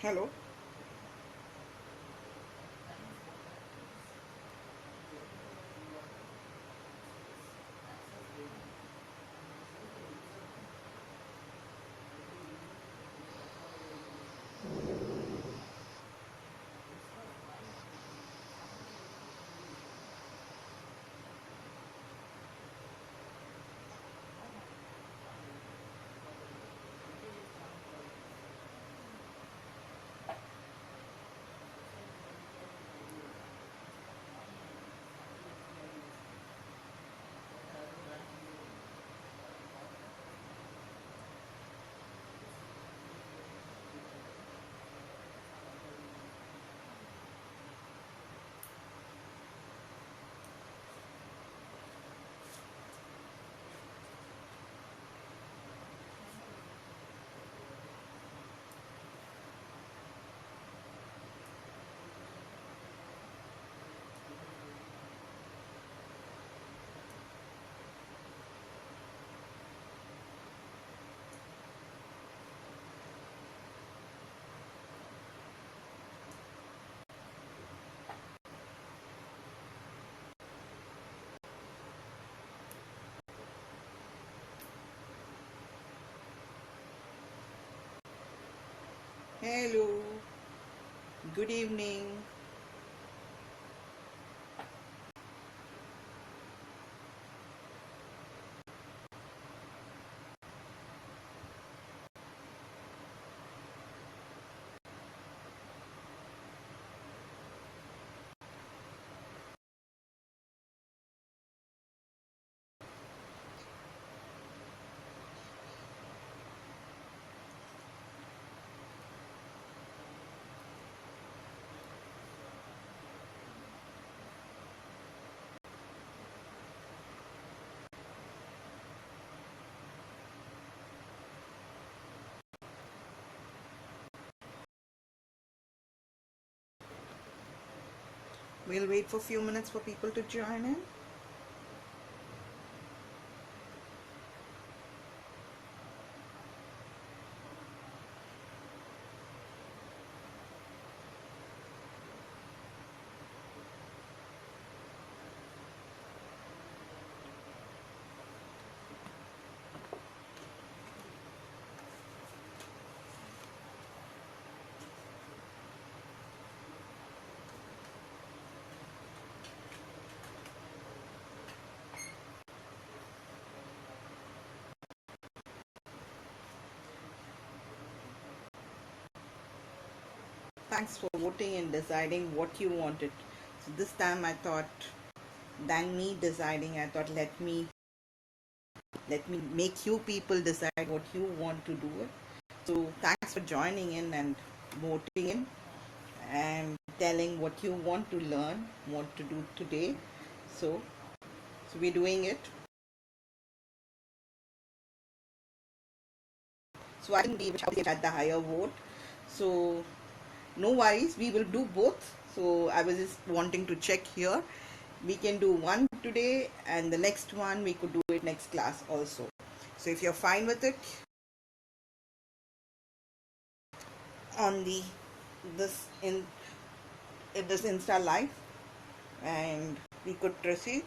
Hello. Hello. Good evening. We'll wait for a few minutes for people to join in. Thanks for voting and deciding what you wanted. So this time I thought, than me deciding, I thought let me make you people decide what you want to do. So thanks for joining in and voting in and telling what you want to learn, want to do today. So we're doing it. So I think we had the higher vote. So no worries, we will do both. So I was just wanting to check here. We can do one today and the next one we could do it next class also. So if you're fine with it, on the this in this Insta live, and we could proceed.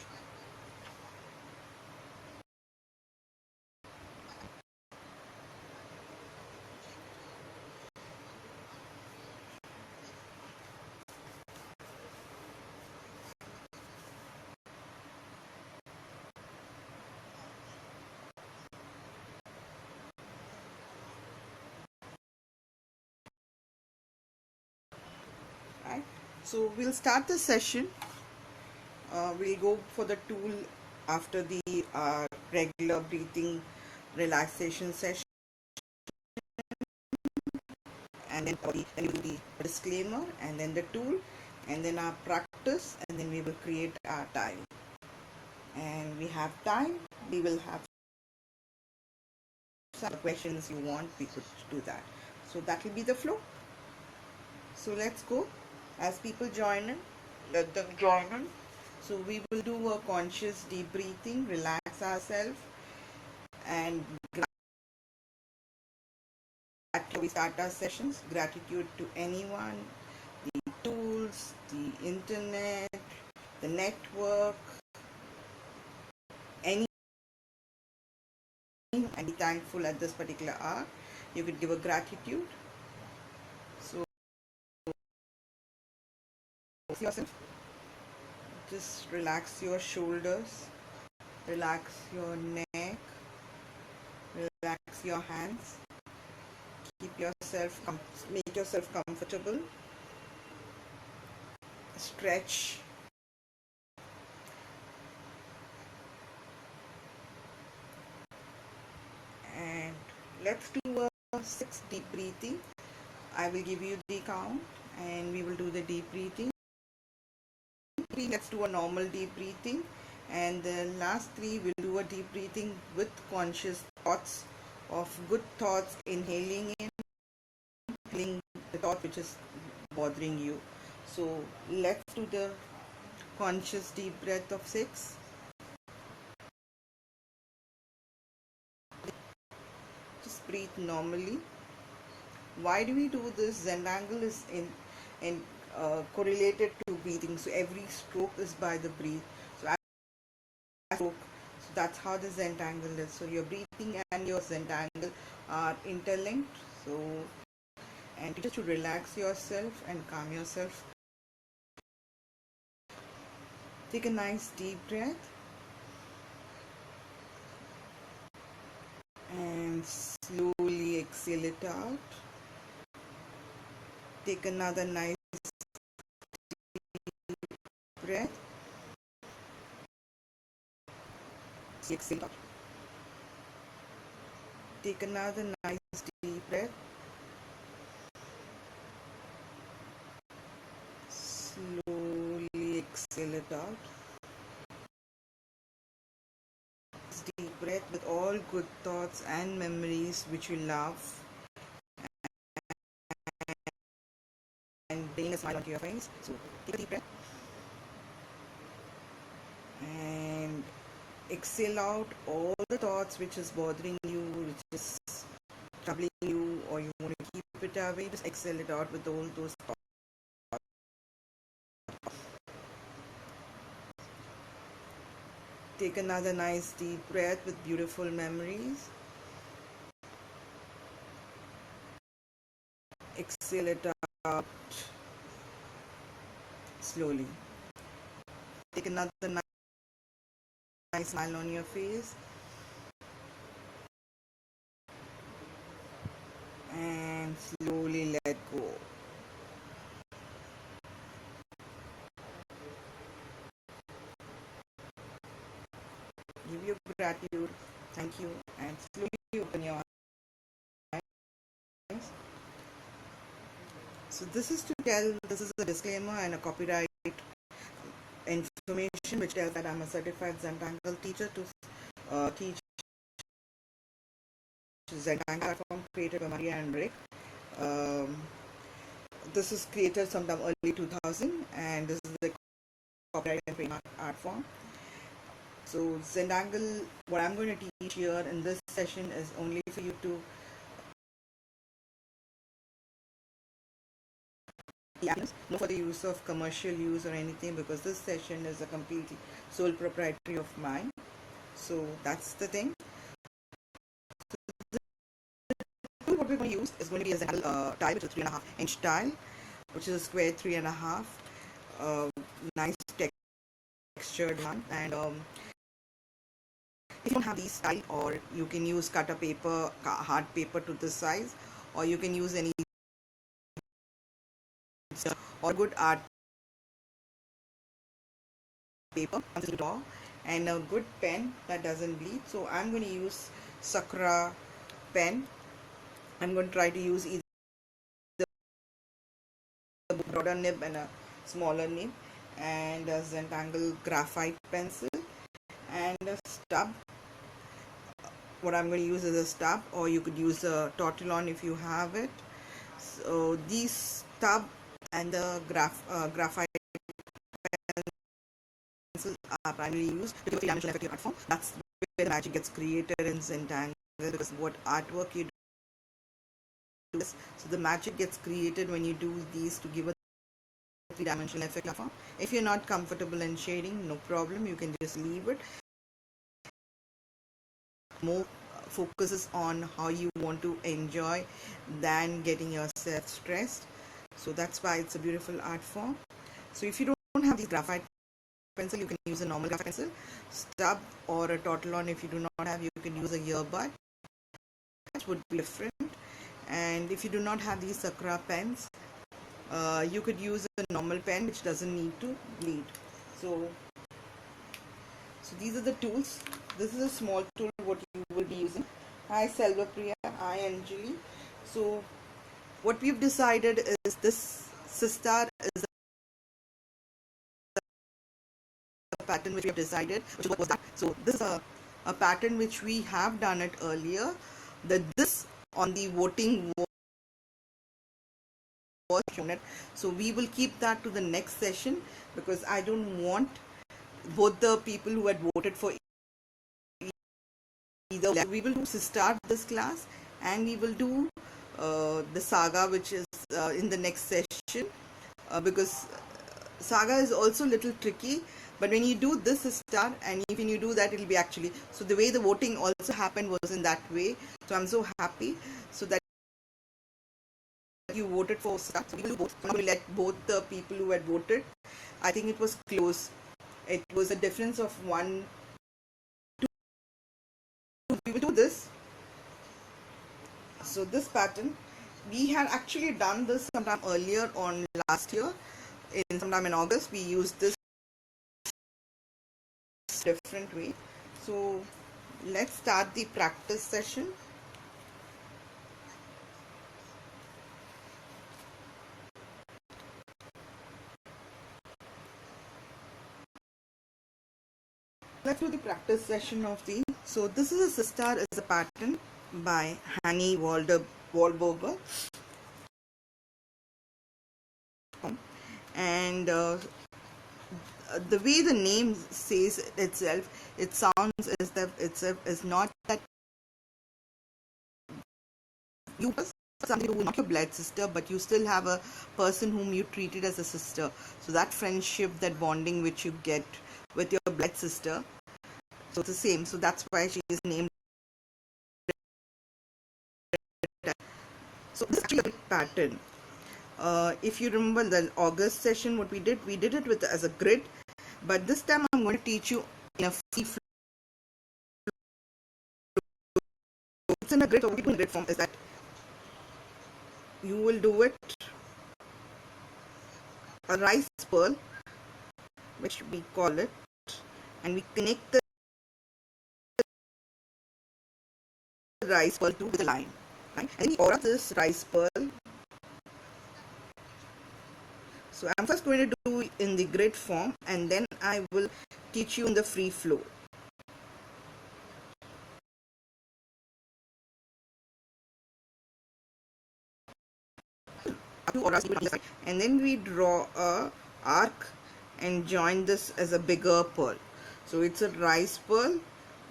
Right. So we'll start the session. We'll go for the tool after the regular breathing relaxation session, and then we do the disclaimer, and then the tool, and then our practice, and then we will create our time. And we have time. We will have some questions you want. We could do that. So that will be the flow. So let's go. As people join in, let them join in. So we will do a conscious deep breathing, relax ourselves, and we we start our sessions. Gratitude to anyone, the tools, the internet, the network, any, and be thankful at this particular hour. You could give a gratitude. So yourself, just relax your shoulders, relax your neck, relax your hands, make yourself comfortable, stretch, and let's do a 6 deep breathing. I will give you the count and we will do the deep breathing. Let's do a normal deep breathing, and the last 3 we'll do a deep breathing with conscious thoughts of good thoughts, inhaling in, feeling the thought which is bothering you. So let's do the conscious deep breath of 6. Just breathe normally. Why do we do this? Zentangle is in correlated to breathing, so every stroke is by the breath. So that's how the Zentangle is. So your breathing and your Zentangle are interlinked. So, and just to relax yourself and calm yourself, take a nice deep breath and slowly exhale it out. Take another nice breath. Exhale out. Take another nice deep breath. Slowly exhale it out. Deep breath with all good thoughts and memories which you love, and bring a smile onto your face. So take a deep breath and exhale out all the thoughts which is bothering you, which is troubling you, or you want to keep it away. Just exhale it out with all those thoughts. Take another nice deep breath with beautiful memories. Exhale it out slowly. Take another nice smile on your face and slowly let go. Give your gratitude, thank you, and slowly open your eyes. So this is a disclaimer and a copyright information which tells that I'm a certified Zentangle teacher to teach Zentangle platform created by Maya and Rick. This is created sometime early 2000, and this is the copyright and trademark art form. So Zentangle, what I'm going to teach here in this session is only for you to no for the use of commercial use or anything, because this session is a completely sole proprietary of mine. So that's the thing. So what we're going to use is going to be a Zentangle tile, which is 3.5-inch tile, which is a square 3.5, nice textured one. And if you don't have these tile, or you can use cutter paper, hard paper to this size, or you can use any or good art paper and a good pen that doesn't bleed. So I'm going to use Sakura pen. I'm going to try to use either a broader nib and a smaller nib, and a Zentangle graphite pencil and a stub. What I'm going to use is a stub, or you could use a tortillon if you have it. So these stub and the graphite pencils are primarily used to give a three-dimensional effective art form. That's where the magic gets created in Zentangle, because what artwork you this. So the magic gets created when you do these to give a three-dimensional effect. If you're not comfortable in shading, no problem, you can just leave it. More focuses on how you want to enjoy than getting yourself stressed. So that's why it's a beautiful art form. So if you don't have these graphite pencil, you can use a normal graphite pencil, stub or a Tortillon. If you do not have, you can use a earbud, which would be different. And if you do not have these Sakura pens, you could use a normal pen which doesn't need to bleed. So these are the tools. This is a small tool what you will be using. Hi Selvapriya, hi Anjali. So what we've decided is this Sistar is a pattern which we have decided, which was that. So this is a pattern which we have done it earlier. This on the voting was shown it. So we will keep that to the next session, because I don't want both the people who had voted for either. We will do start this class, and we will do the saga, which is in the next session, because saga is also a little tricky. But when you do this start, and when you do that, it will be actually, so the way the voting also happened was in that way. So I'm so happy so that you voted for start. So we will do both. So we will let both the people who had voted, I think it was close. It was a difference of 1, 2. We will do this. So this pattern, we had actually done this sometime earlier on last year, sometime in August. We used this different way. So let's start the practice session. Let's do the practice session of the. So this is a Sistar is a pattern by Hanny Wahlberger, and the way the name says itself, it sounds as if it's not that you have something who is not your blood sister, but you still have a person whom you treated as a sister. So that friendship, that bonding which you get with your blood sister, so it's the same. So that's why she is named. So this is actually a big pattern. If you remember the August session, what we did it with as a grid, but this time I'm going to teach you in a free flow. It's in a grid. So what we do in a grid form is that you will do it a rice pearl, which we call it, and we connect the rice pearl to the line, right? And the aura this rice pearl. So I'm first going to do in the grid form, and then I will teach you in the free flow. And then we draw a arc and join this as a bigger pearl. So it's a rice pearl,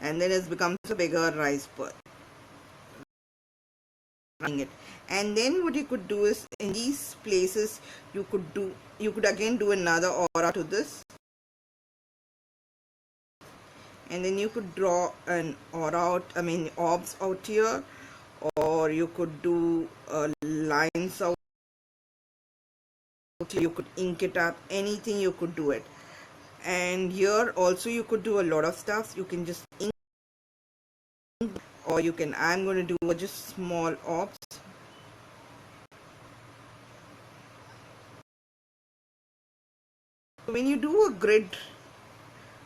and then it becomes a bigger rice pearl. And then what you could do is, in these places you could again do another aura to this, and then you could draw an aura out, orbs out here, or you could do lines out here. You could ink it up, anything you could do it. And here also you could do a lot of stuff. You can just ink, or you can, I'm going to do just small orbs. When you do a grid,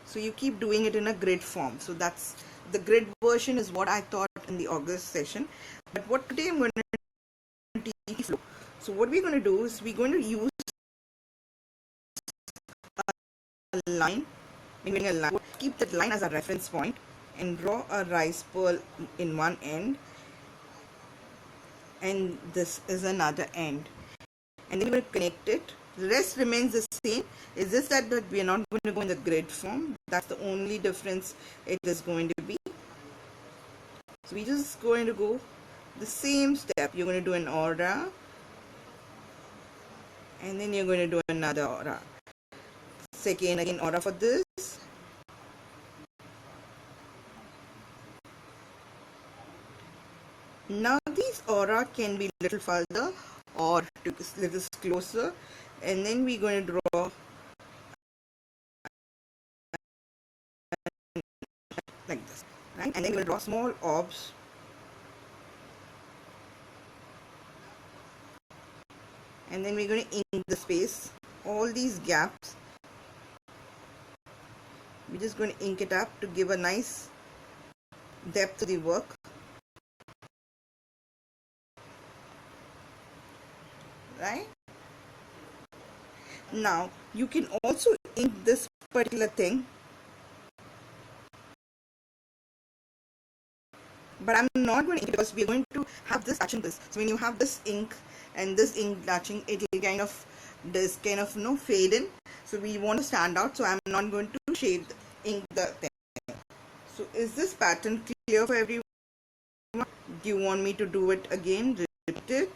so you keep doing it in a grid form. So that's the grid version is what I taught in the August session. But what today I'm going to teach you. So what we're going to do is we're going to use a line, keep that line as a reference point, and draw a rice pearl in one end, and this is another end, and then we will connect it. The rest remains the same. It's just that we are not going to go in the grid form. That's the only difference it is going to be. So we're just going to go the same step. You're going to do an aura, and then you're going to do another aura. Second again aura for this. Now these aura can be little further or little closer, and then we're going to draw like this, right? And then we'll draw small orbs, and then we're going to ink the space, all these gaps. We're just going to ink it up to give a nice depth to the work. Right? Now you can also ink this particular thing, but I'm not going to ink it because we're going to have this touching this. So when you have this ink and this ink touching, it will kind of fade in. So we want to stand out. So I'm not going to shade ink the thing. So is this pattern clear for everyone? Do you want me to do it again? Repeat it.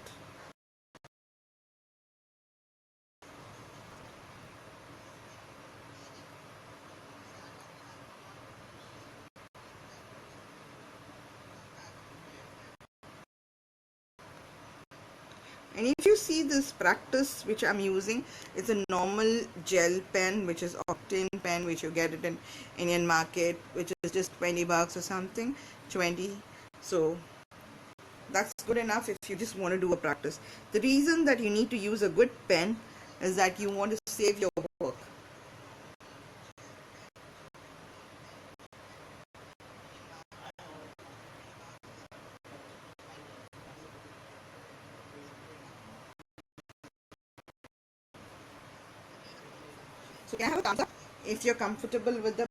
And if you see this practice which I'm using, it's a normal gel pen, which is octane pen, which you get it in Indian market, which is just 20 bucks or something, 20. So that's good enough if you just want to do a practice. The reason that you need to use a good pen is that you want to save your work. So can I have a thumbs up if you're comfortable with the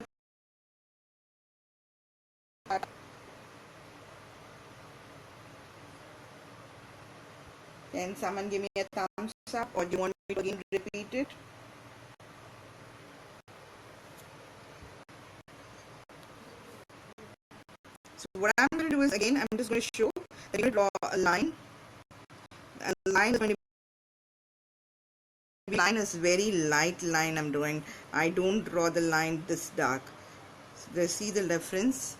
pattern? Can someone give me a thumbs up, or do you want me to again repeat it? So what I'm going to do is, again, I'm just going to show that you're going to draw a line. A line is going to be, line is very light line I'm doing. I don't draw the line this dark. So see the difference?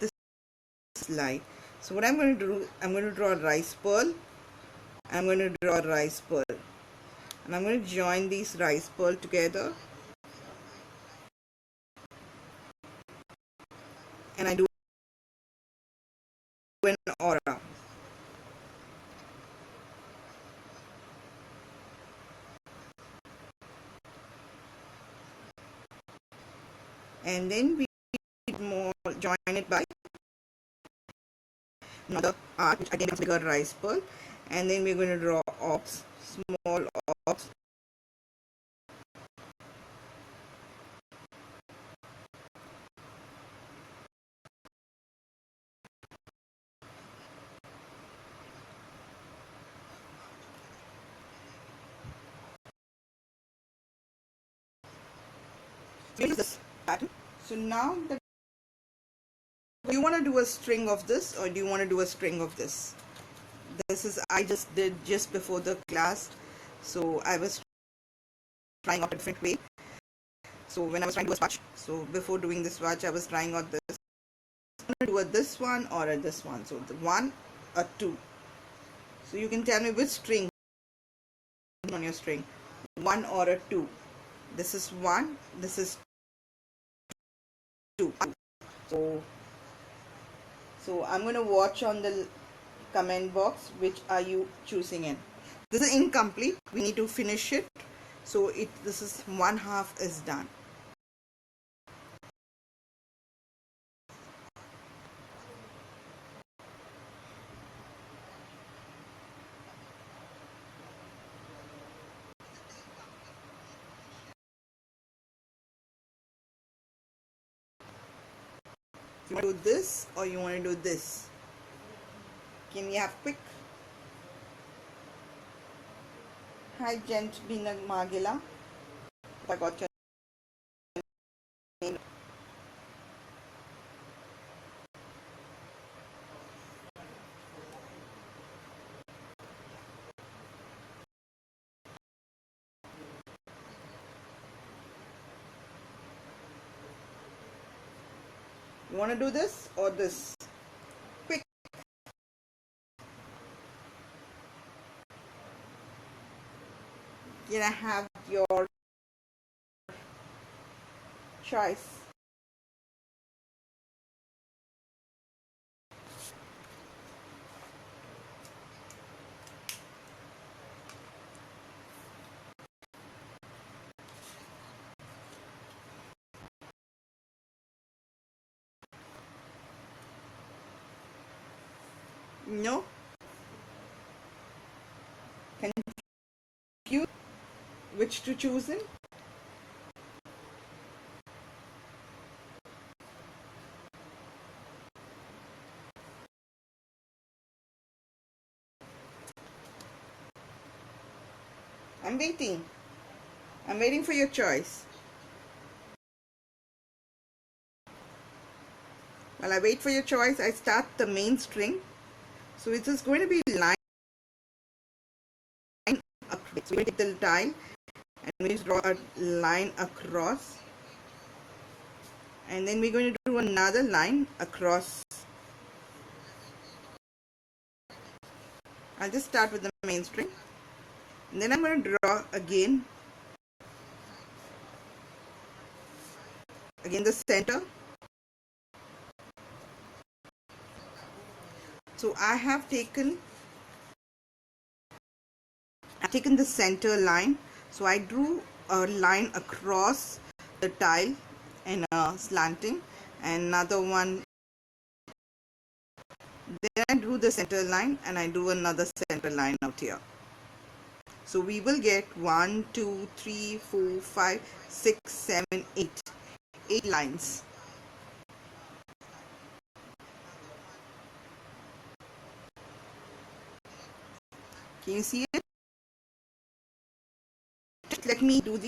This light. So what I'm going to do, I'm going to draw a rice pearl. I'm going to draw a rice pearl. And I'm going to join these rice pearl together. And I do an aura. And then we join it by another arc, which again is bigger rice pearl. And then we're going to draw orbs, small orbs. So use this pattern. So now that do you want to do a string of this, or do you want to do a string of this? This is I just did just before the class, so I was trying out a different way. So when I was trying to do a swatch, so before doing the swatch, I was trying out this. I'm going to do a this one or a this one. So the 1 or 2. So you can tell me which string on your string, 1 or a 2. This is 1. This is 2. So I'm going to watch on the comment box which are you choosing in. This is incomplete. We need to finish it. So this is 1/2 is done. You want to do this or you want to do this? Can we have quick? Hi, Gent Binag Magila. I got your name. You want to do this or this? Quick. Can I have your choice? No? Confused which to choose in? I'm waiting. I'm waiting for your choice. While I wait for your choice, I start the main string. So it is going to be line across. So we take the tile and we draw a line across. And then we're going to do another line across. I'll just start with the main string. And then I'm going to draw again the center. So I have taken the center line. So I drew a line across the tile and slanting, and another one. Then I drew the center line and I drew another center line out here. So we will get 1, 2, 3, 4, 5, 6, 7, 8. 8 lines. Can you see it? Let me do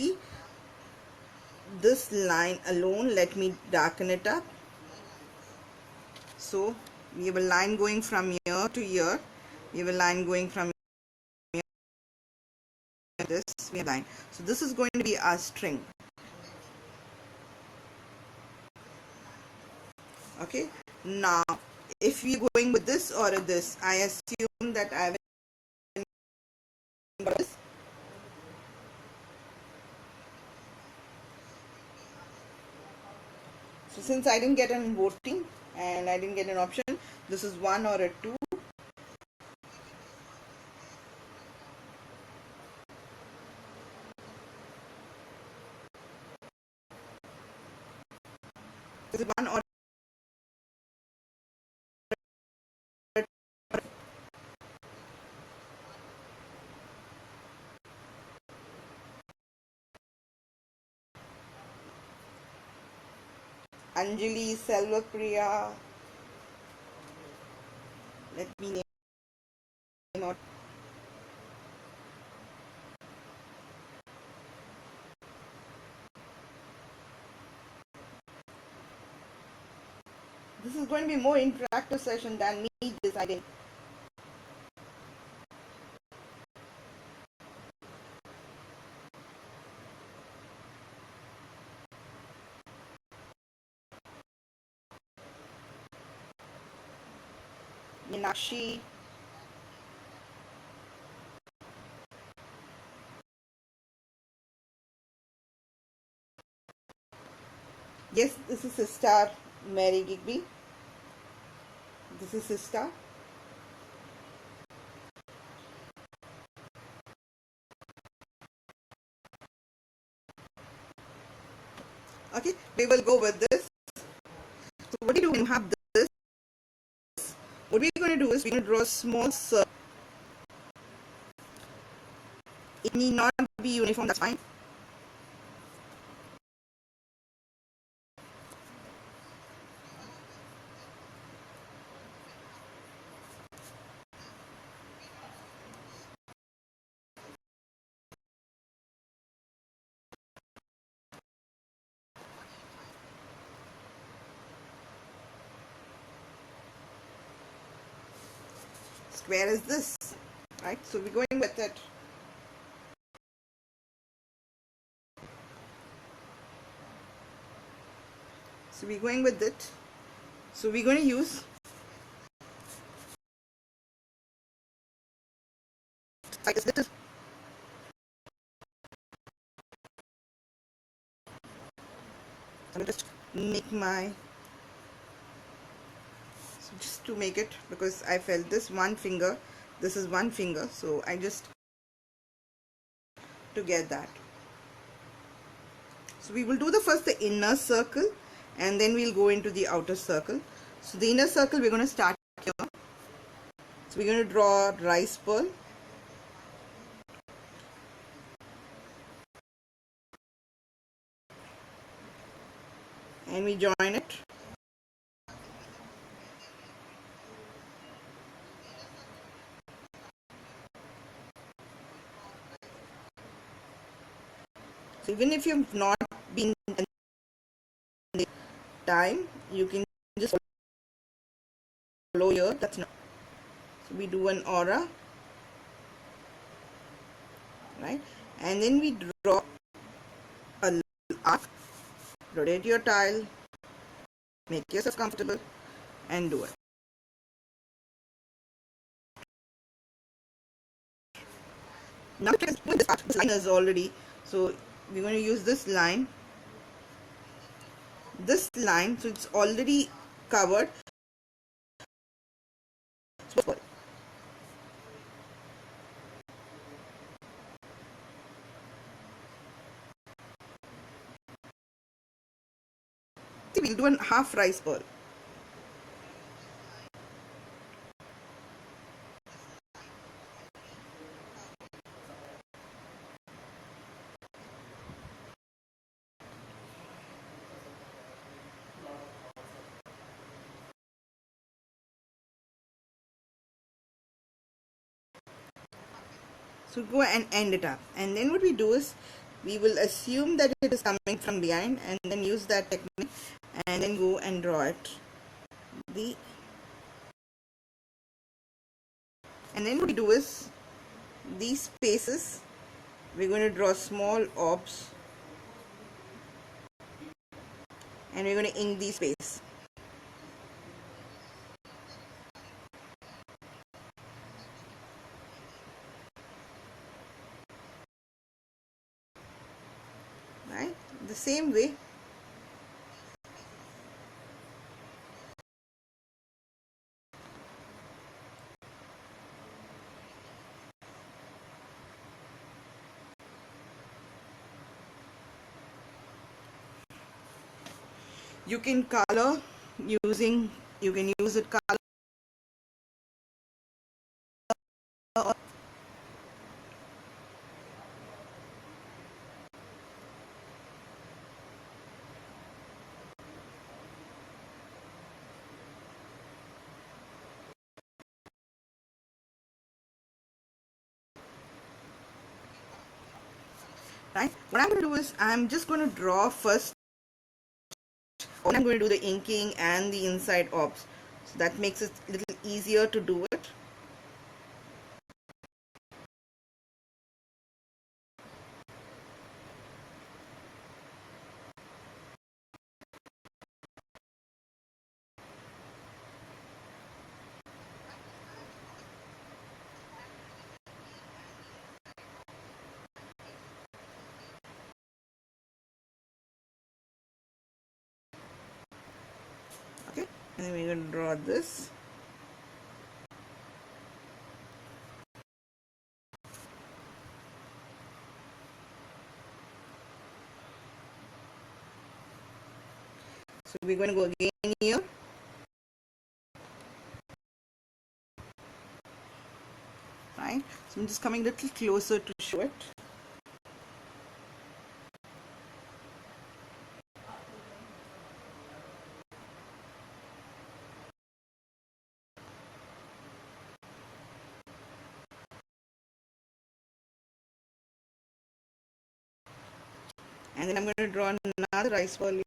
this line alone. Let me darken it up. So we have a line going from here to here. We have a line going from here to this. We have a line. So this is going to be our string. Okay. Now, if you're going with this or this, I assume that I will got this. So since I didn't get an voting and I didn't get an option, this is 1 or a 2. This is 1 or Anjali, Selva Priya. Let me name out. This is going to be more interactive session than me deciding. Meenakshi. Yes, this is Sister Mary Gigby. This is Sister. Okay, we will go with this. So what do you do when you have this? What we're going to do is we're going to draw a small circle. It need not be uniform, that's fine. Square is this, right? So we're going with it. So we're going with it. So we're going to use this little. I'll just make my, so just to make it, because I felt this one finger, this is one finger, so I just to get that. So we will do the first the inner circle and then we'll go into the outer circle. So the inner circle we're going to start here. So we're going to draw rice pearl. And we join it. So even if you've not been in the time, you can just follow here. That's not. So we do an aura, right? And then we draw a arc. Rotate your tile, make yourself comfortable, and do it. Now this part, this line is already, so we're going to use this line, so it's already covered. So we'll do a half rice pearl. So go and end it up, and then what we do is we will assume that it is coming from behind and then use that technique and then go and draw it. And then what we do is these spaces we're going to draw small orbs and we're going to ink these spaces. Right, the same way you can color using, you can use it color, right? What I'm going to do is I'm just going to draw first, and I'm going to do the inking and the inside orbs, so that makes it a little easier to do it. Okay, and then we're going to draw this. So we're going to go again here. Right, so I'm just coming a little closer to show it. And then I'm going to draw another rice pearl here.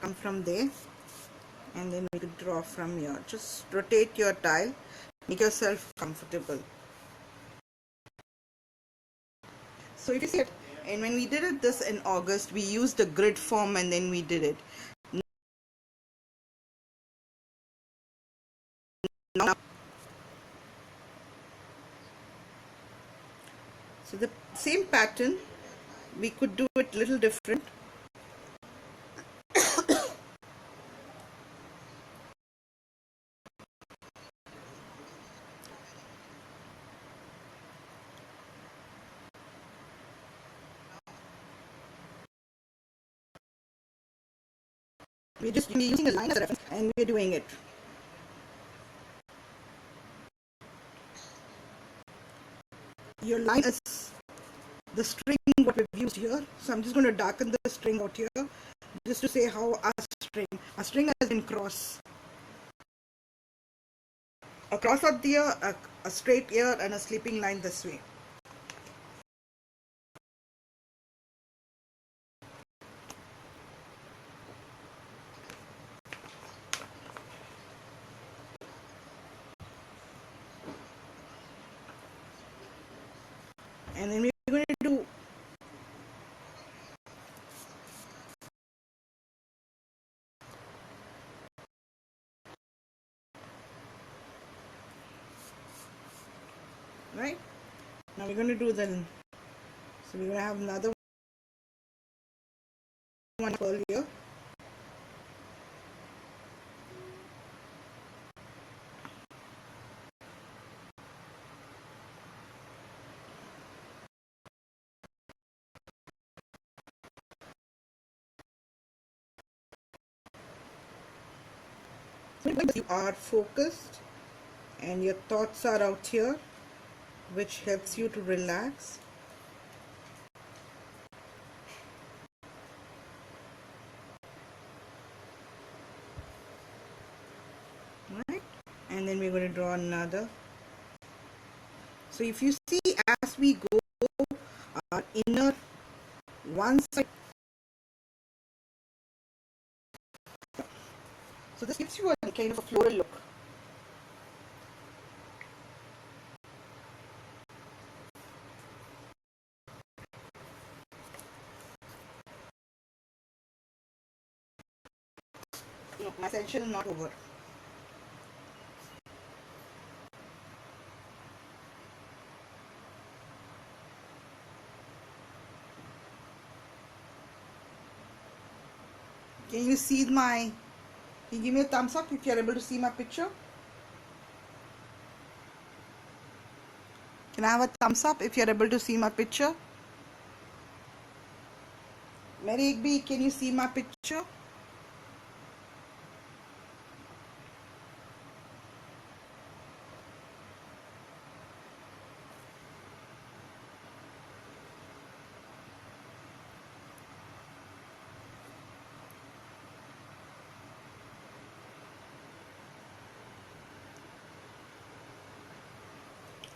come from there, and then we could draw from here. Just rotate your tile, make yourself comfortable. So if you see it, and when we did it this in August, we used the grid form and then we did it. Now, so the same pattern, we could do it a little different. We're using a line as a reference and we're doing it. Your line is the string what we've used here. So I'm just going to darken the string out here just to say how our string has been cross. A cross out there, a straight here and a sleeping line this way. And then we're going to do right now we're going to do the, so we're going to have another one pearl here. So you are focused and your thoughts are out here, which helps you to relax. Right, and then we're going to draw another. So if you see, as we go, our inner one side, so this gives you a kind of a floral look. No, my session is not over. Can you see my, can you give me a thumbs up if you are able to see my picture? Can I have a thumbs up if you are able to see my picture? Mary Igby, can you see my picture?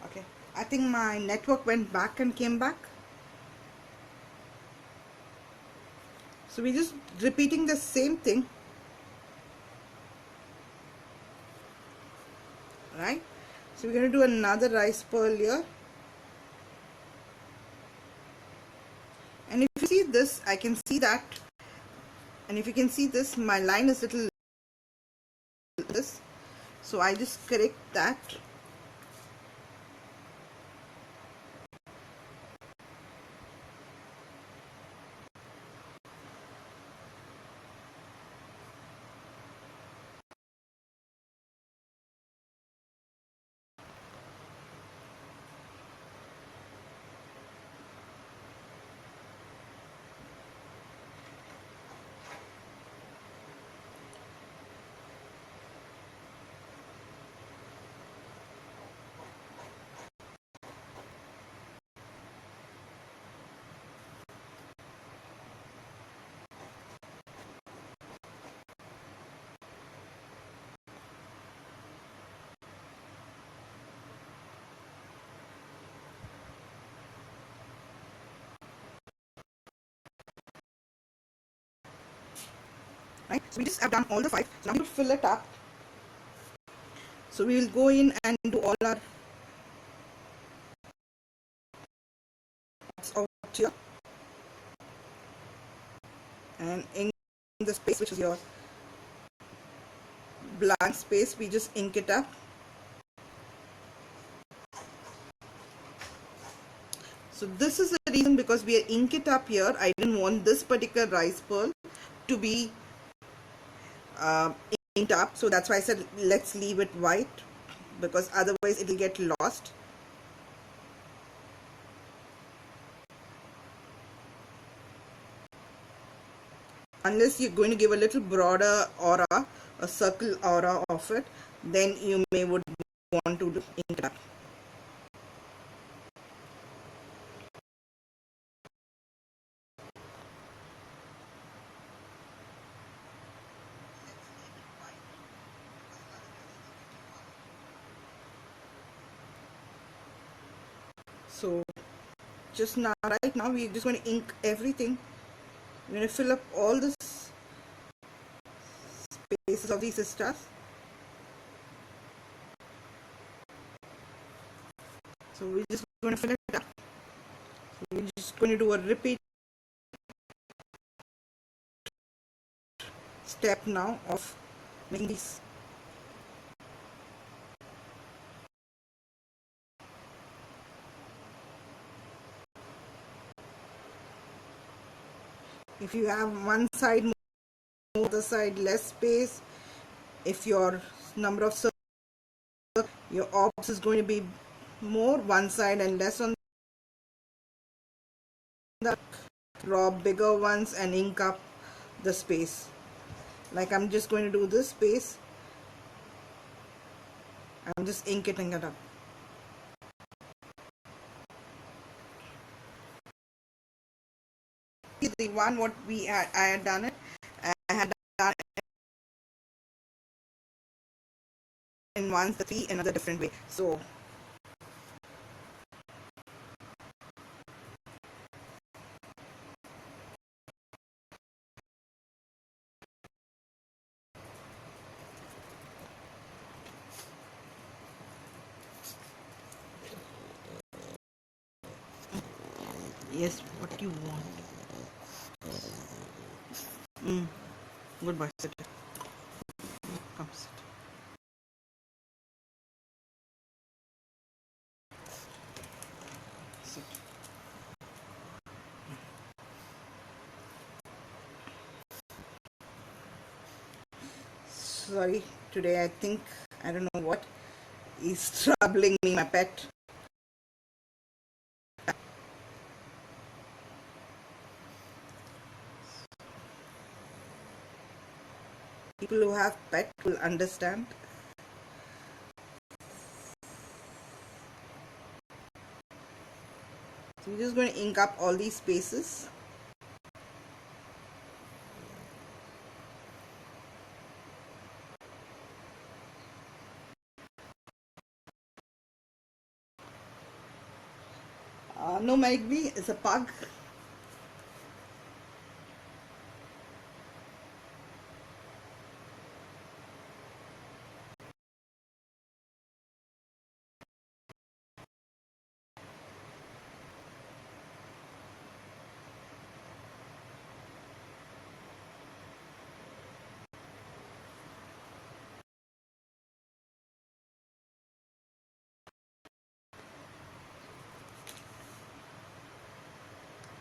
Okay, I think my network went back and came back. So we're just repeating the same thing, right? So we're going to do another rice pearl here. And if you see this, I can see that. And if you can see this, my line is little this. So I just correct that. right? So we just have done all the 5. So now we will fill it up. So we will go in and do all our out here, and in the space which is your blank space, we just ink it up. So this is the reason, because we are ink it up here. I didn't want this particular rice pearl to be inked up, so that's why I said let's leave it white, because otherwise it will get lost. Unless you're going to give a little broader aura, a circle aura of it, then you would want to ink it up. So just now, right now, we're just going to ink everything. We're going to fill up all the spaces of these stars. So we're just going to fill it up. So we're just going to do a repeat step now of making these. If you have one side more, other side less space, if your number of circles, your orbs is going to be more one side and less on the, draw bigger ones and ink up the space. Like I'm just going to do this space, I'm just inking it up. The one what I had done it, I had done it in one, the 3 another different way. So yes, what you want. Goodbye, sit. Come sit. Sit. Sorry, today I think, I don't know what is troubling me, my pet. People who have pet will understand. So we're just going to ink up all these spaces. No, Magby, it's a pug.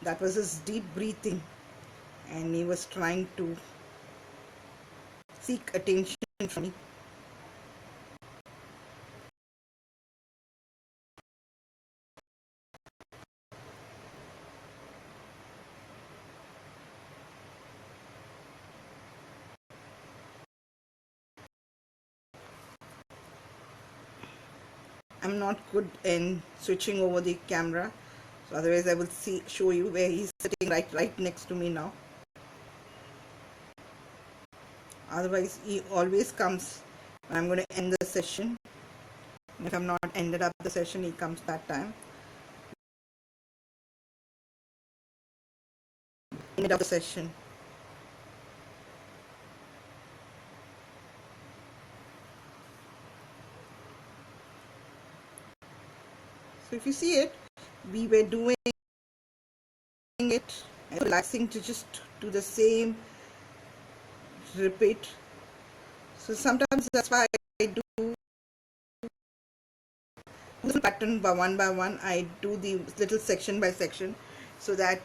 That was his deep breathing, and he was trying to seek attention from me. I'm not good in switching over the camera, so otherwise I will show you where he's sitting right next to me now. Otherwise he always comes when I'm going to end the session. If I'm not ended up the session, he comes that time. End of the session. So if you see it, we were doing it and relaxing to just do the same repeat. So sometimes that's why I do the pattern by one. I do the little section by section so that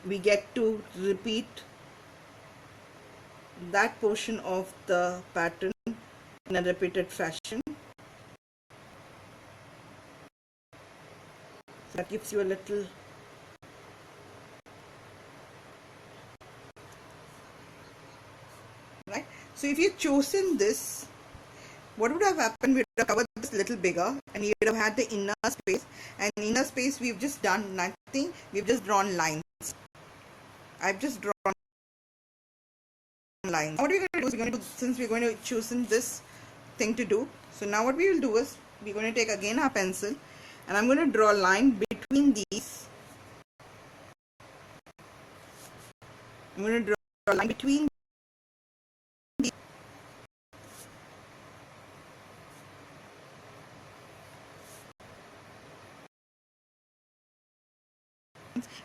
we get to repeat that portion of the pattern in a repeated fashion. So that gives you a little right. So if you've chosen this, what would have happened? We would have covered this little bigger and we would have had the inner space, and inner space we've just done nothing, we've just drawn lines. I've just drawn lines. What we're going to do is we're going to do, since we're going to choose this thing to do, so now what we will do is we're going to take again our pencil and I'm going to draw a line between these. I'm going to draw a line between these,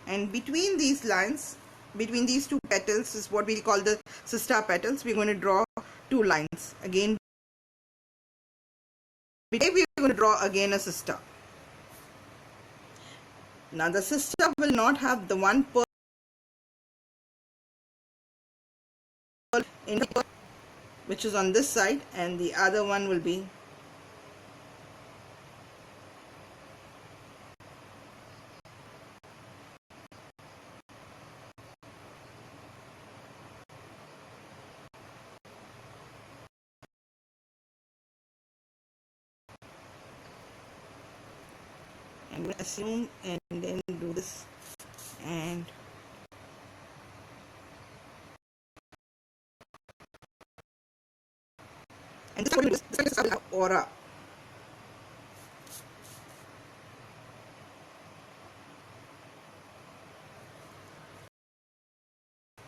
and between these lines, between these two petals is what we call the sister petals. We're going to draw two lines again. Today we're going to draw again a sister. Now the sister will not have the one pearl in the, which is on this side, and the other one will be I'm going to assume and then do this, and this one is aura.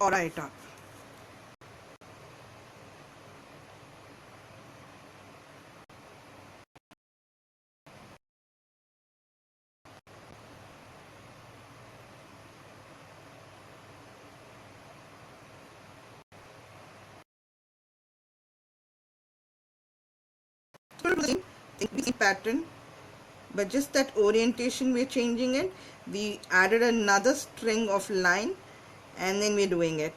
Aura it up. So we're doing the same pattern, but just that orientation we're changing it. We added another string of line and then we're doing it.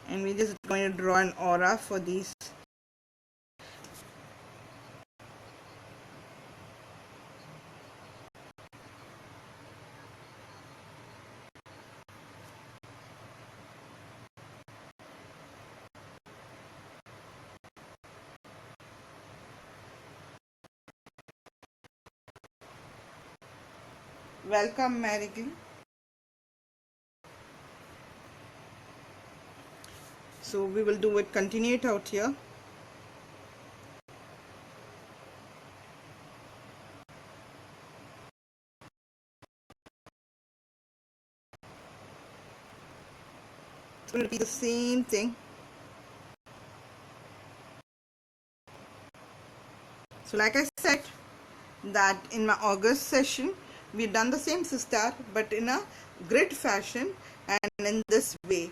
And we're just going to draw an aura for these. Welcome, Marigold. So we will do it, continue it out here. It's going to be the same thing. So like I said, that in my August session, we've done the same sister, but in a grid fashion and in this way.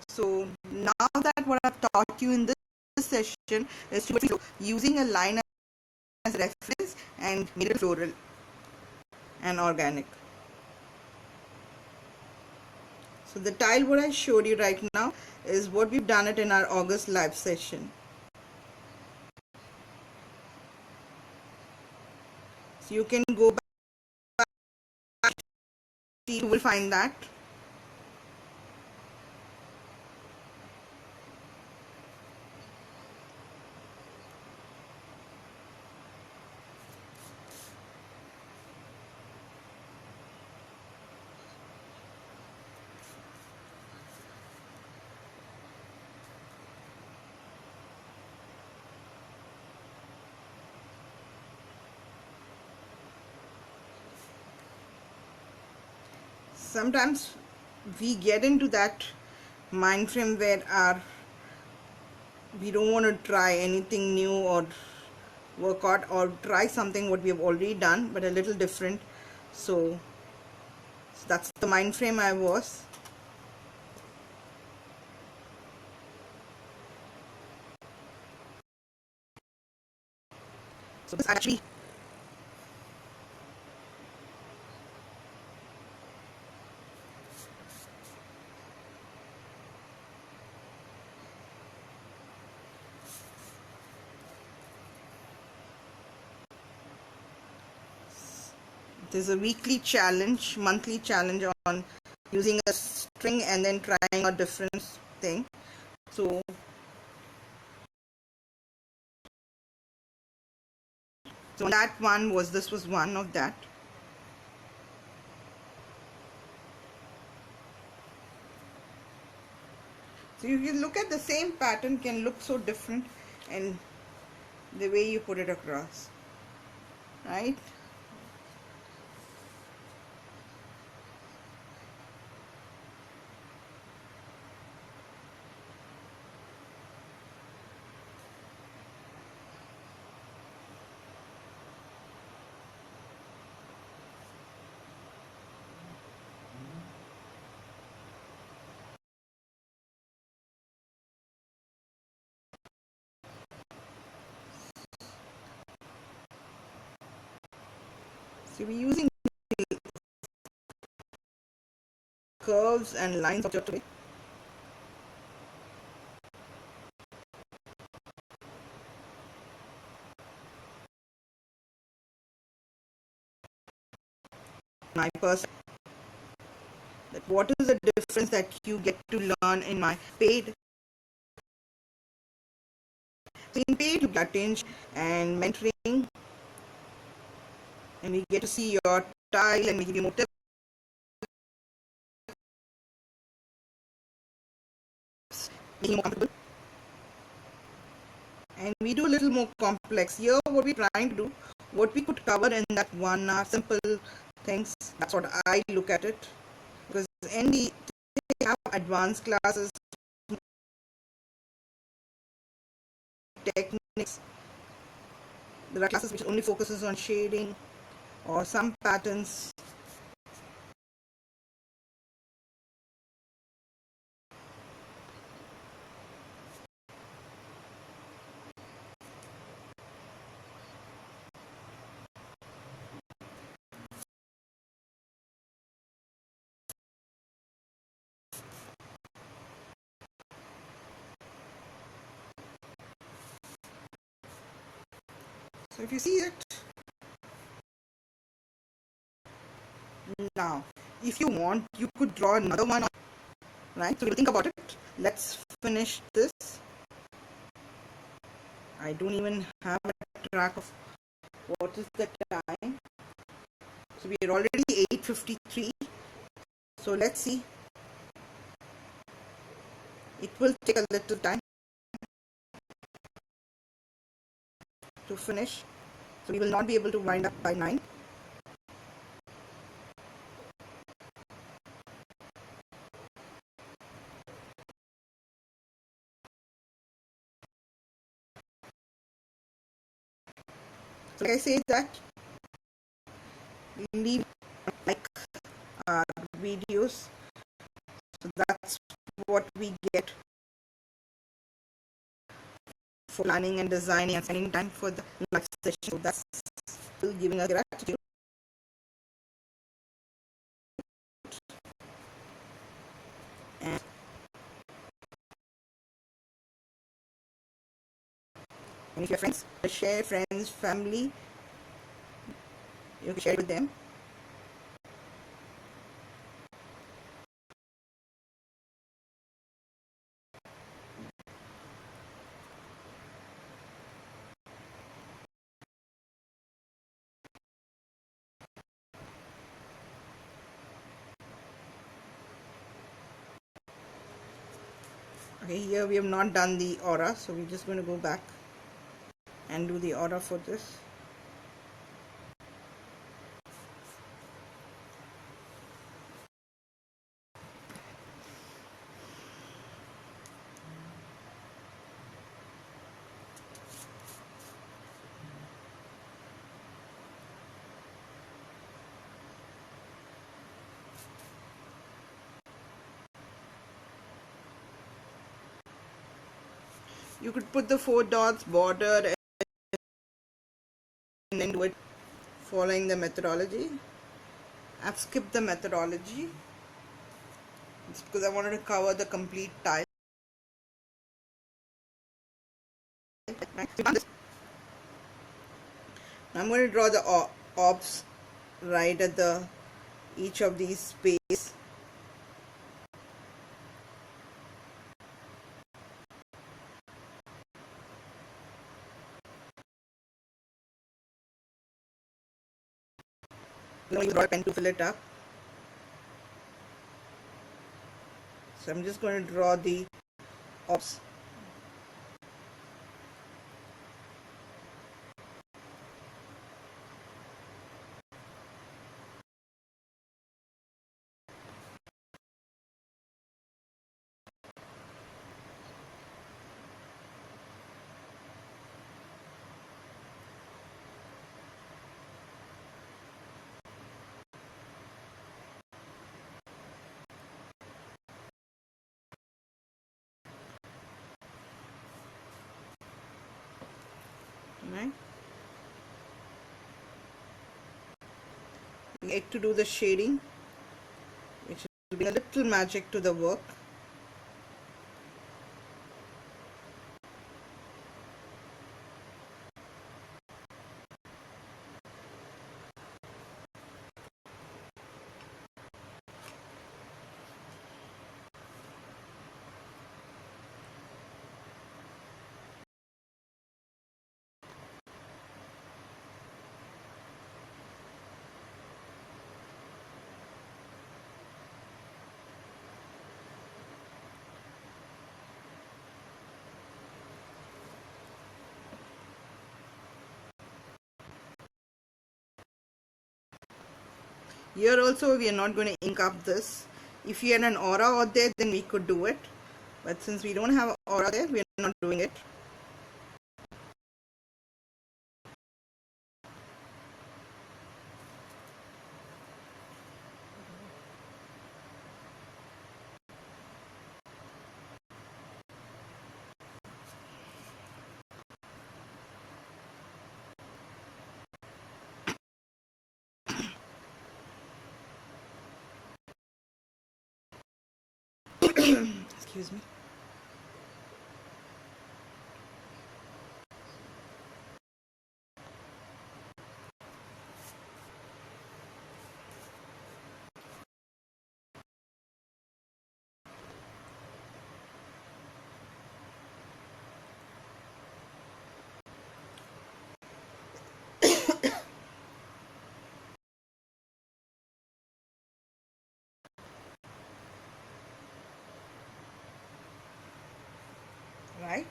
So now that what I've taught you in this session is to using a line as reference and made it floral and organic. So the tile what I showed you right now is what we've done it in our August live session. So you can go back, you will find that. sometimes we get into that mind frame where we don't want to try anything new or work out or try something what we have already done but a little different. So that's the mind frame I was. So this actually there's a weekly challenge, monthly challenge on using a string and then trying a different thing. So that one was, this was one of that. So you can look at the same pattern can look so different and the way you put it across, right? So we're using curves and lines of today. My person, that what is the difference that you get to learn in my paid. So in paid you get change and mentoring, and we get to see your style and we give you more tips. Making you more comfortable. And we do a little more complex. Here what we're trying to do, what we could cover in that 1 hour, simple things. That's what I look at it. Because they have advanced classes, techniques. There are classes which only focuses on shading or some patterns. So if you see it now, if you want, you could draw another one, right? So we'll think about it. Let's finish this. I don't even have a track of what is the time. So we are already 8:53. So let's see. It will take a little time to finish. So we will not be able to wind up by 9. So like I say that we leave like our videos. So that's what we get for planning and designing and spending time for the live session. So that's still giving us gratitude. And if your friends, share friends, family, you can share it with them. Okay, here we have not done the aura, so we're just going to go back and do the aura for this. You could put the 4 dots border and then do it following the methodology. I've skipped the methodology. It's because I wanted to cover the complete tile. I'm going to draw the orbs right at the each of these spaces. I'm going to draw a pen to fill it up. So I'm just going to draw the orbs. Right? We get to do the shading, which will bring a little magic to the work. Here also we are not going to ink up this. If you had an aura out there, then we could do it. But since we don't have an aura there, we are not doing it. Excuse me. Right?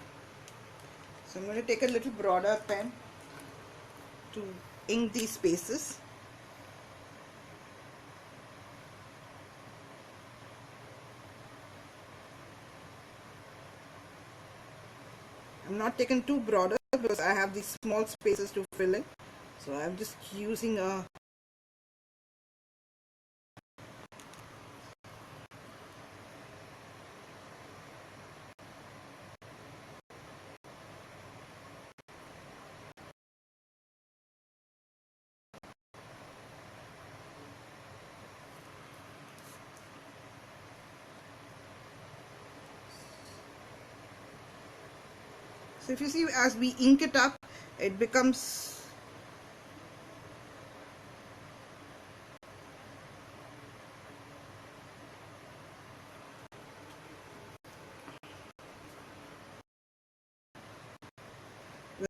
So I'm going to take a little broader pen to ink these spaces. I'm not taking too broader because I have these small spaces to fill in. So I'm just using a so if you see, as we ink it up, it becomes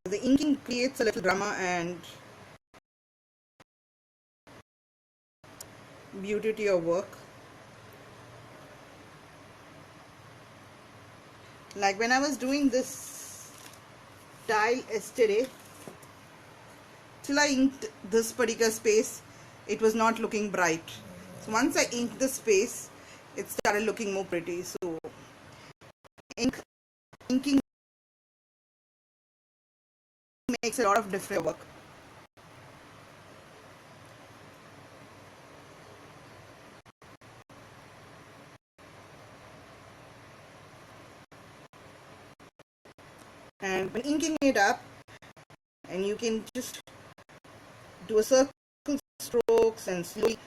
the inking creates a little drama and beauty to your work. Like when I was doing this tile yesterday, till I inked this particular space, it was not looking bright. So once I inked the space, it started looking more pretty. So inking makes a lot of different work. And when inking it up, and you can just do a circle strokes and slowly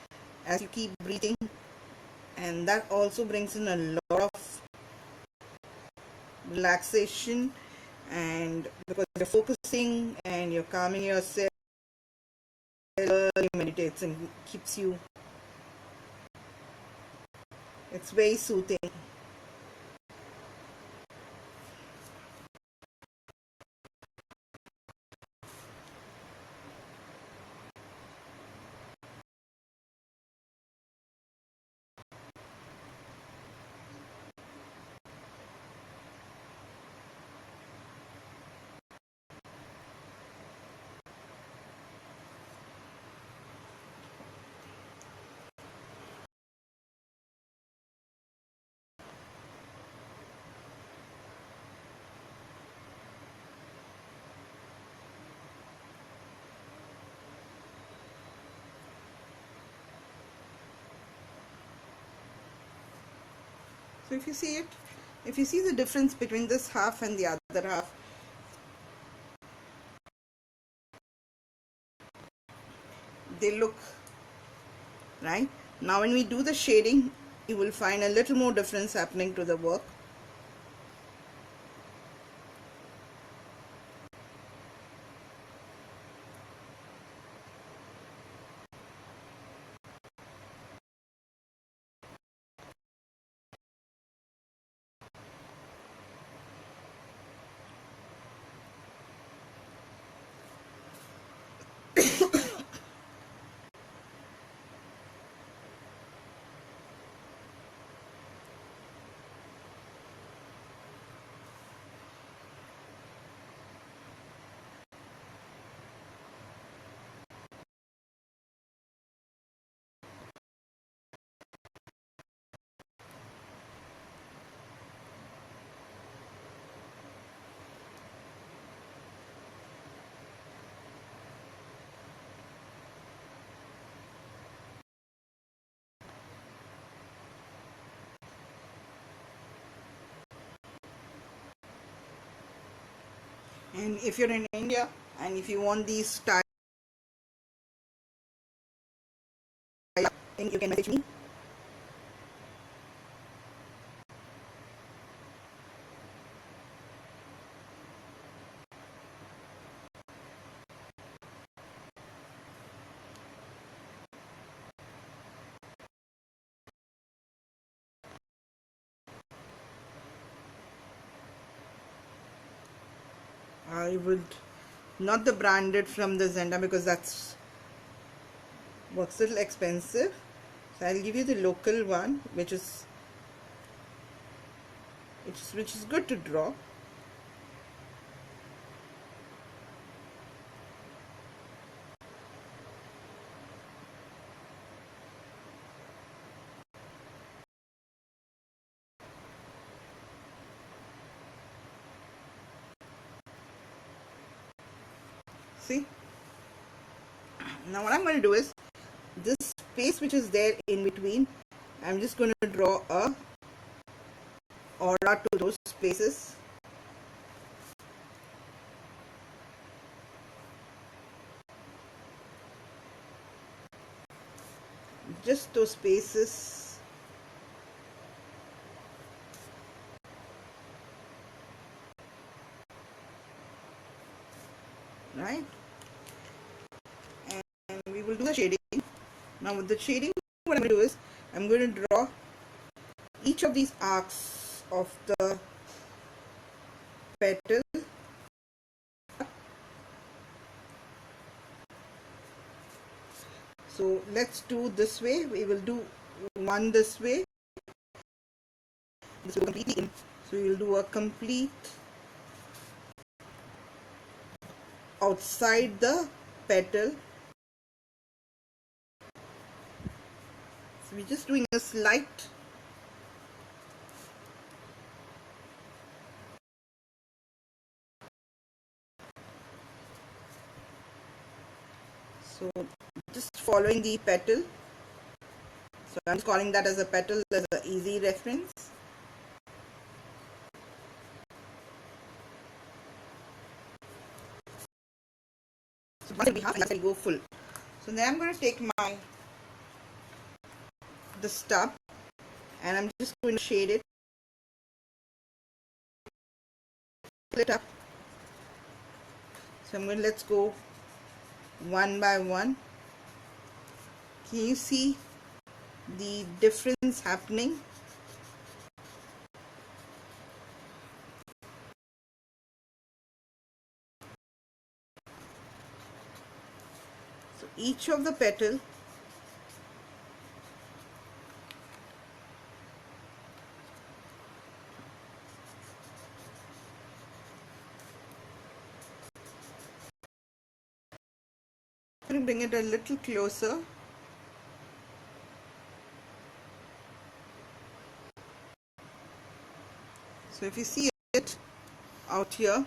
as you keep breathing, and that also brings in a lot of relaxation, and because you're focusing and you're calming yourself, you meditate and keeps you, it's very soothing. So if you see it, if you see the difference between this half and the other half, they look right. Now when we do the shading, you will find a little more difference happening to the work. And if you're in India and if you want these style, then you can message me. I would not the branded from the Zenda because that's works a little expensive. So I'll give you the local one, which is good to draw. See? Now what I'm going to do is, this space which is there in between, I'm just going to draw a aura to those spaces. Just those spaces. Right? And we will do the shading. Now with the shading, what I'm going to do is, I'm going to draw each of these arcs of the petal. So let's do this way. We will do one this way. This will completely in. So we will do a complete outside the petal. So we're just doing a slight so just following the petal. So I'm just calling that as a petal as an easy reference. So once we have, and I'll go full. So then I'm going to take the stub, and I'm just going to shade it, fill it up. So let's go one by one. Can you see the difference happening? So each of the petal I'm going to bring it a little closer. So if you see it out here,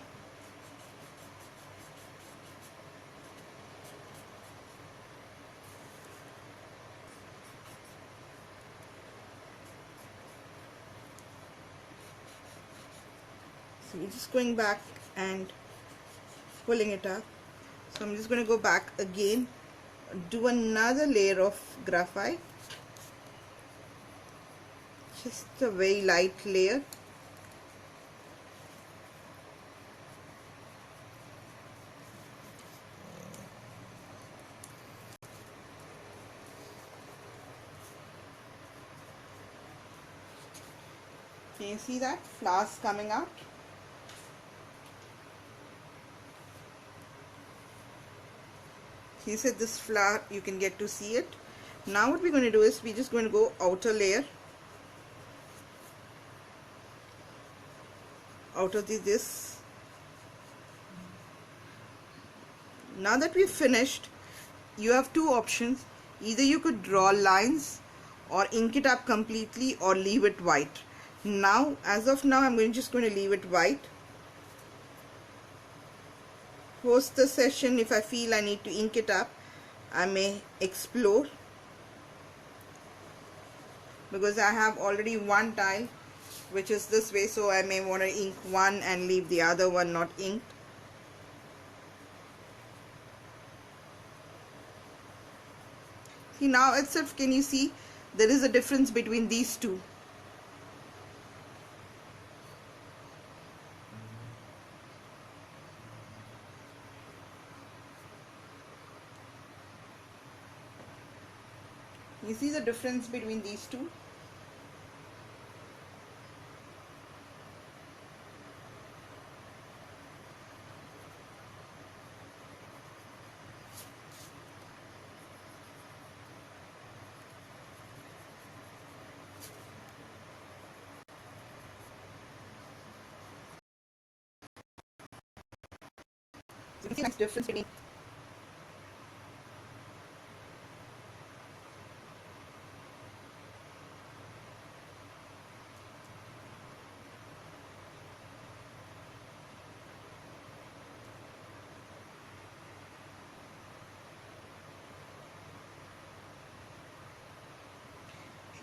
so we're just going back and pulling it up. So I'm just going to go back again, do another layer of graphite, just a very light layer. Can you see that flowers coming out? He said this flower, you can get to see it. Now what we're going to do is we're just going to go outer layer, out of this. Now that we've finished, you have two options. Either you could draw lines or ink it up completely or leave it white. Now, as of now, I'm just going to leave it white. Post the session, if I feel I need to ink it up, I may explore, because I have already one tile which is this way, so I may want to ink one and leave the other one not inked. See, now itself, can you see there is a difference between these two? You see the difference between these two? So you see the difference between.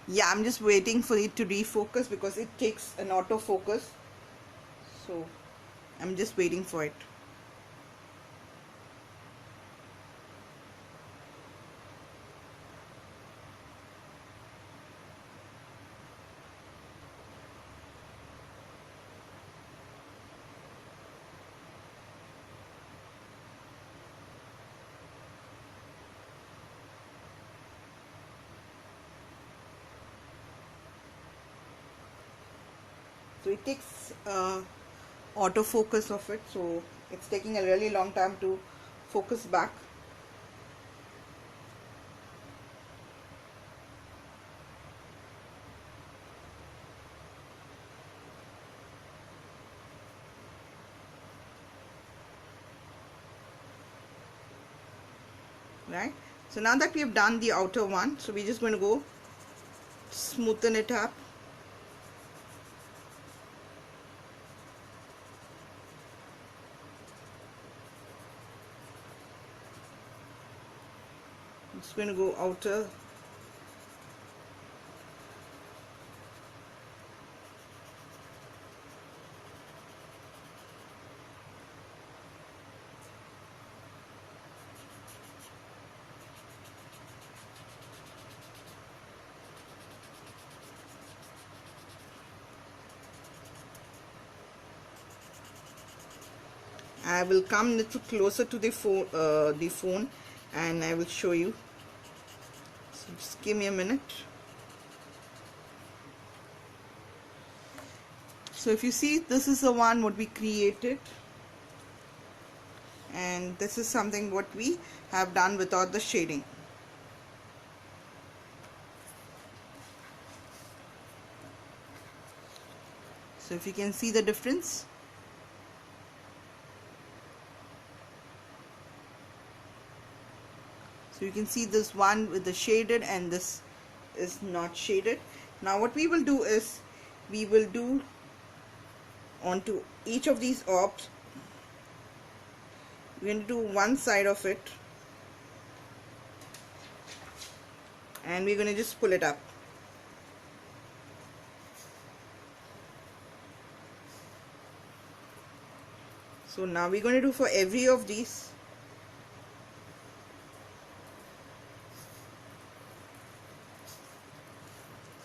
Yeah, I'm just waiting for it to refocus because it takes an autofocus. So I'm just waiting for it. So it takes autofocus of it, so it's taking a really long time to focus back. Right, so now that we have done the outer one, so we're just going to go smoothen it up. I'm just going to go outer. I will come little closer to the phone and I will show you. So just give me a minute. So if you see, this is the one what we created, and this is something what we have done without the shading. So if you can see the difference. So you can see this one with the shaded and this is not shaded. Now what we will do is, we will do onto each of these orbs, we're going to do one side of it and we're going to just pull it up. So now we're going to do for every of these.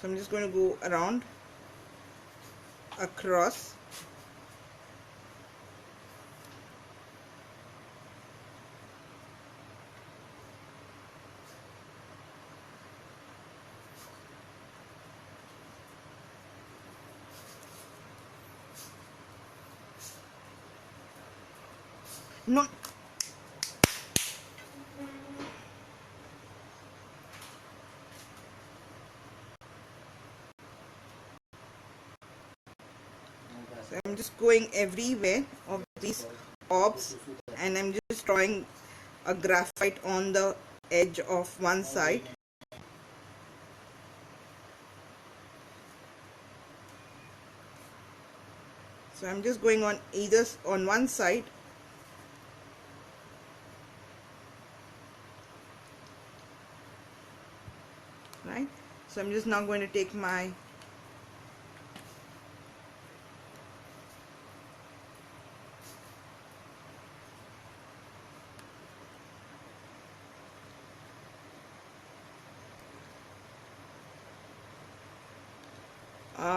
So I'm just going to go around, across, no, so I'm just going everywhere of these orbs and I'm just drawing a graphite on the edge of one side. So I'm just going on either on one side. Right? So I'm just now going to take my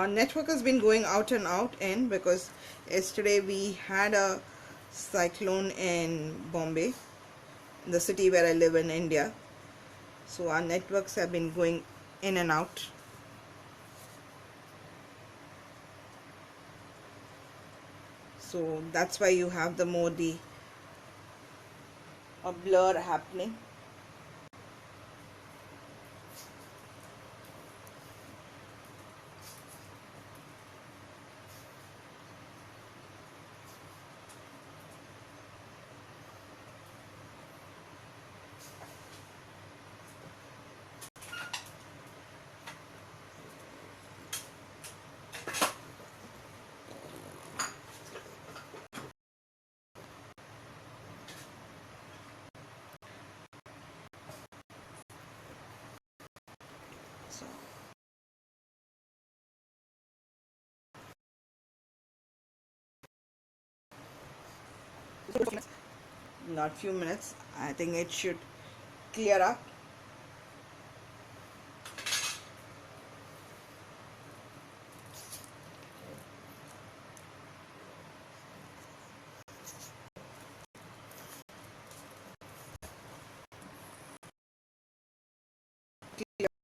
network has been going out and out in because yesterday we had a cyclone in Bombay, the city where I live in India. So our networks have been going in and out. So that's why you have a blur happening. So not few minutes, I think it should clear up.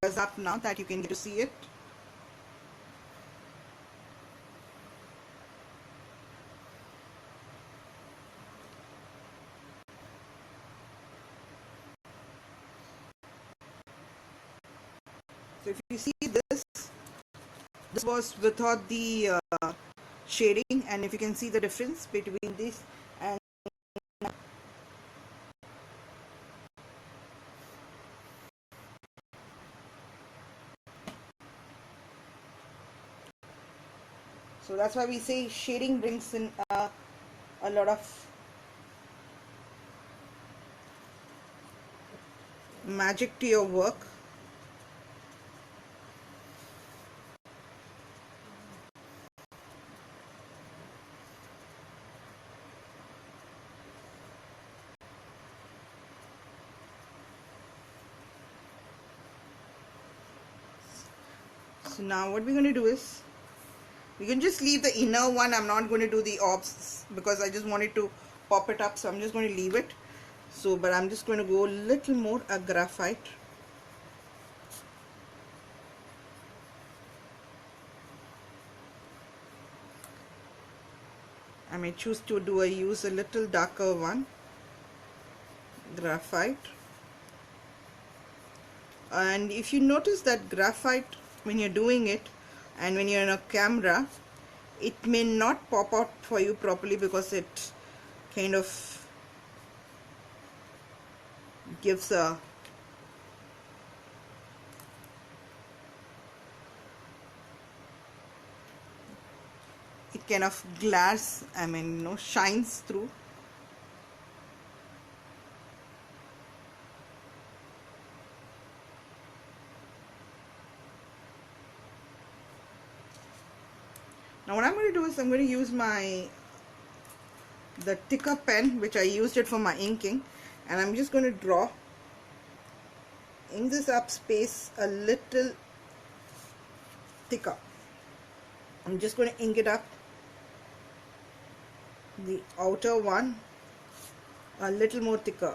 Clears up now that you can get to see it. So if you see this was without the shading, and if you can see the difference between this and so that's why we say shading brings in a lot of magic to your work. So now what we're going to do is, we can just leave the inner one. I'm not going to do the orbs because I just wanted to pop it up, so I'm just going to leave it. So but I'm just going to go a little more graphite. I may choose to use a little darker one, graphite. And if you notice that graphite, when you're doing it and when you're in a camera, it may not pop out for you properly because it kind of gives a it kind of glares, shines through. Now what I'm going to do is I'm going to use the thicker pen, which I used it for my inking, and I'm just going to draw in this up space a little thicker. I'm just going to ink it up, the outer one a little more thicker.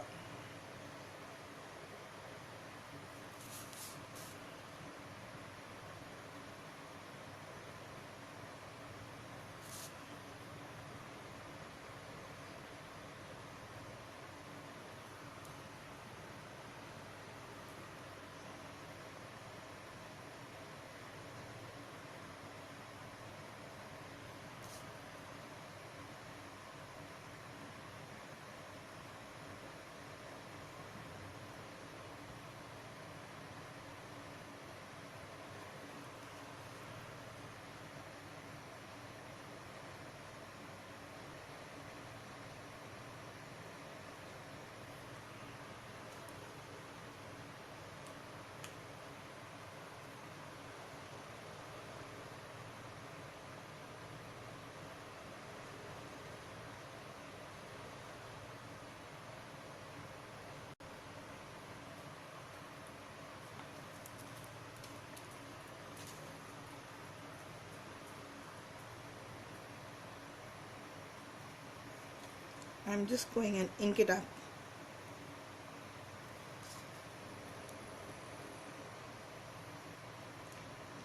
I'm just going and ink it up.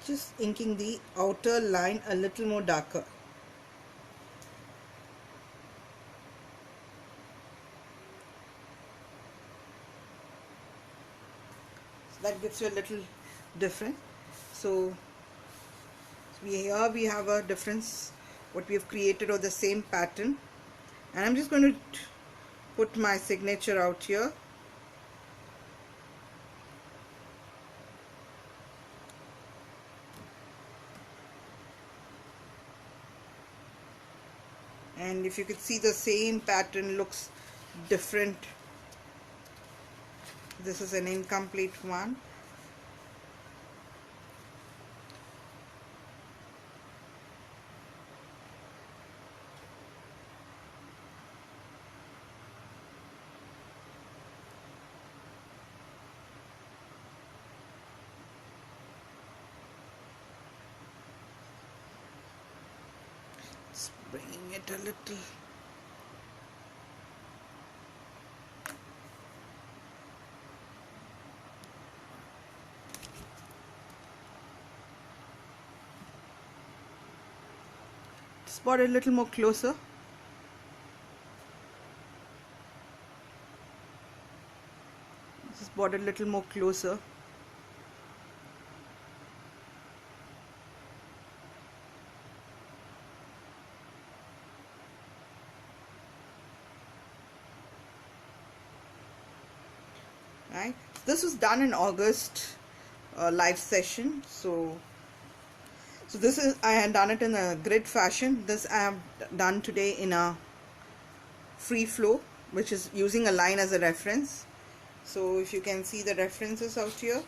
Just inking the outer line a little more darker. So that gives you a little different. So here we have a difference, what we have created of the same pattern. And I'm just going to put my signature out here. And if you could see, the same pattern looks different. This is an incomplete one. Just bringing it a little. Just brought it a little more closer. Just brought it a little more closer. Right, this was done in August live session. So this is, I had done it in a grid fashion. This I have done today in a free flow, which is using a line as a reference. So if you can see the references out here,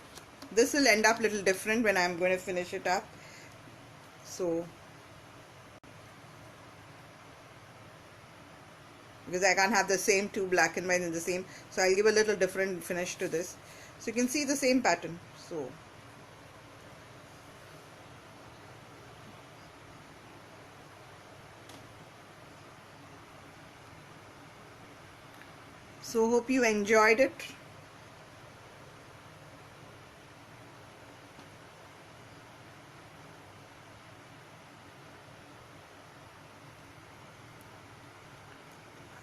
this will end up a little different when I'm going to finish it up. So because I can't have the same two black and white in the same, so I'll give a little different finish to this. So you can see the same pattern. So So hope you enjoyed it.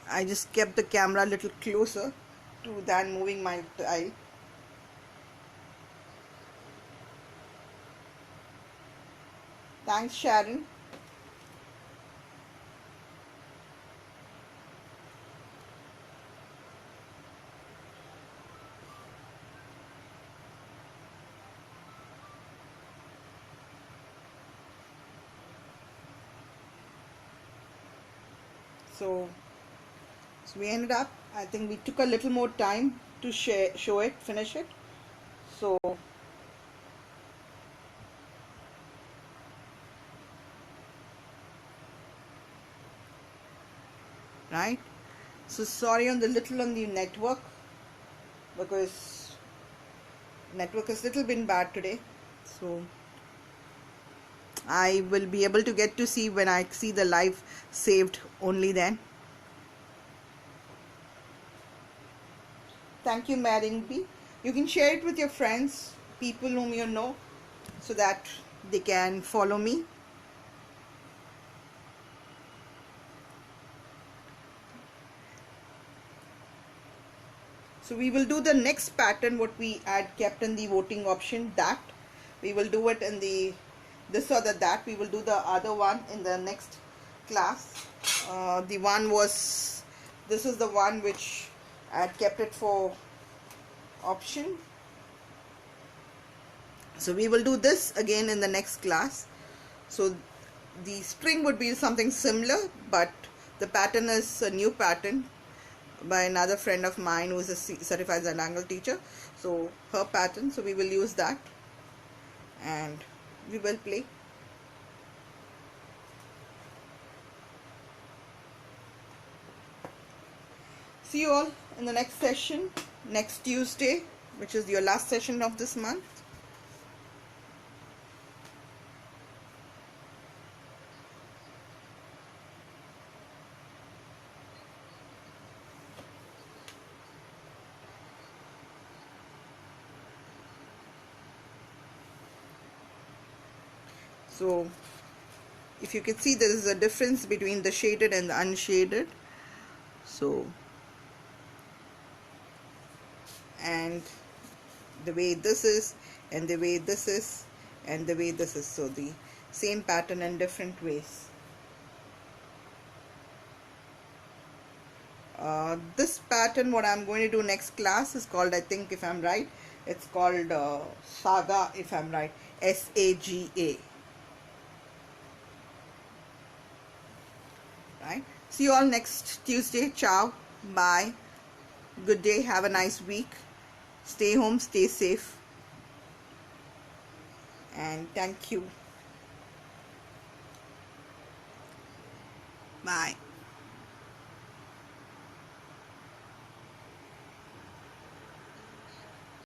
I just kept the camera a little closer to than moving my tile. Thanks, Sharon. So we ended up, I think we took a little more time to show it, finish it. So right, so sorry on the little on the network, because network is little bit bad today. So I will be able to get to see when I see the live saved only then. Thank you, Maringby. You can share it with your friends, people whom you know, so that they can follow me. So we will do the next pattern what we had kept in the voting option, that we will do it in the this or that. We will do the other one in the next class. The one was, this is the one which I had kept it for option. So we will do this again in the next class. So the string would be something similar, but the pattern is a new pattern by another friend of mine who is a certified Zentangle teacher. So her pattern, so we will use that and we will play. See you all in the next session, next Tuesday, which is your last session of this month. So if you can see, there is a difference between the shaded and the unshaded. So, and the way this is, and the way this is, and the way this is. So the same pattern in different ways. This pattern, what I'm going to do next class, is called, I think if I'm right, it's called Saga, if I'm right, SAGA. Right? See you all next Tuesday. Ciao. Bye. Good day. Have a nice week. Stay home. Stay safe. And thank you. Bye.